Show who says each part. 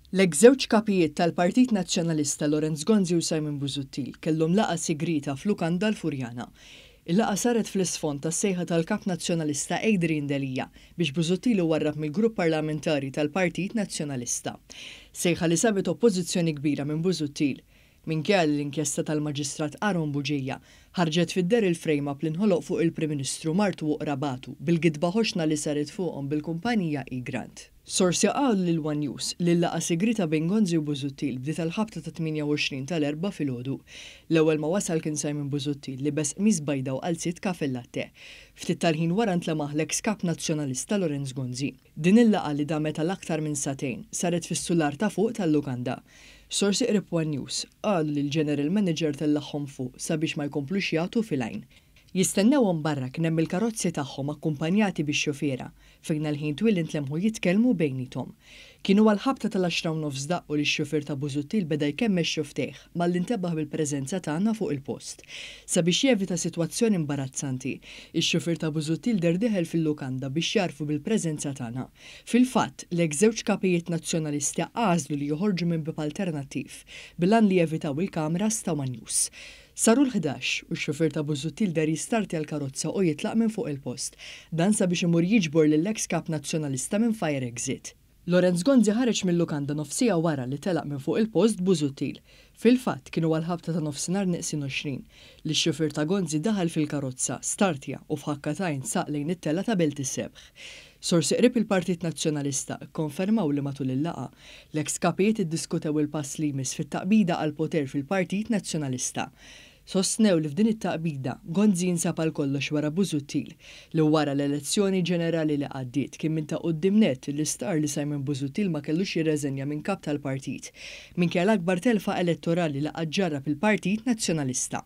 Speaker 1: L-eks żewġ kapijiet tal-Partit Nazzjonalista Lorenz Gonzi u Simon Busuttil kellhom laqa sigrita f'Lukanda l-Furjana. Il-laqa saret fl-isfond tas-sejħa tal-Kap Nazzjonalista Adrian Delija biex Busuttil warrab mill-Grupp Parlamentari tal-Partit Nazzjonalista. Sejħa li sabet oppożizzjoni kbira minn Busuttil. Minkejja l-inkjesta tal-Maġistrat Aron Buġija ħarġet fid-der il-frame-up li nħoloq fuq il-Prim Ministru Martwu Rabatu bil-gidba ħoxna li saret fuqhom bil-kumpanija E-Grant. Sorsi qalu lil One News li l-laqa sigrita bejn Gonzi u Busuttil bdiet tal-ħabta ta' 28 tal-4 filgħodu. L-ewwel ma wasal kien Simon Busuttil li bes qmiż bajda u qalsit kafe latte. Ftit tal-ħin wara ntlemaħ l-eks kap nazzjonalista Lorenz Gonzi. Din il-laqa li damet għal-aktar minn satejn saret fis-sular ta' fuq tal-Lukanda. Sorsi qrib One News qalu li l-General Manager tellagħhom fuq sabiex ma jkomplux jagħtu filgħin. Jistennewhom barra kien hemm il-karozzi tagħhom akkumpanjati bix-xufiera fejn l-ħin twil intlemħu jitkellmu bejnietom. Kienu għal-ħabta tal-10 daqqu li x-xufier ta' Busuttil beda jkemmex xuftejh mal-intebaħ bil-preżenza tagħna fuq il-post. Sabiex jevita sitwazzjoni imbarazzanti, ix-xufier ta' Busuttil derdiħel fil-Lukanda biex jarfu bil-preżenza tagħna. Fil-fatt, l-eks żewġ kapijiet nazzjonalisti għażlu li joħorġu minn bib alternattiv bilan li jevitaw il-kameras ta' One News. Saru l-11 u x-xufier ta' Busuttil der jistarti għal-karozza u jitlaq minn fuq il-post. Dan sabiex imur jiġbor lill-eks kap nazzjonalista minn fire exit. Lorenz Gonzi ħareġ mill-Lukanda nofsija wara li telaq minn fuq il-post Busuttil. Fil-fatt kienu għal-ħabta ta' nofsinhar neqsin 20 li x-xufier ta' Gonzi daħal fil-karozza, startja u f'ħakkatajn saq lejn it-tella ta' Belt is-Sebħ. Sorsi qrib il-Partit Nazzjonalista konfermaw li matul il-laqa l-eks kapijiet iddiskutew il-pass li jmiss fit-taqbida għal-poter fil-Partit Nazzjonalista. Sostnew li f'din it-taqbida Gonzi jinsab għal kollox wara Busuttil li wara l-elezzjoni ġenerali li għaddiet kien minn ta' quddiem nett l-istar li Simon Busuttil ma kellux jirreżenja minn kap tal-partit minkejja l-akbar telfa elettorali li qatt ġarrab il-Partit Nazzjonalista.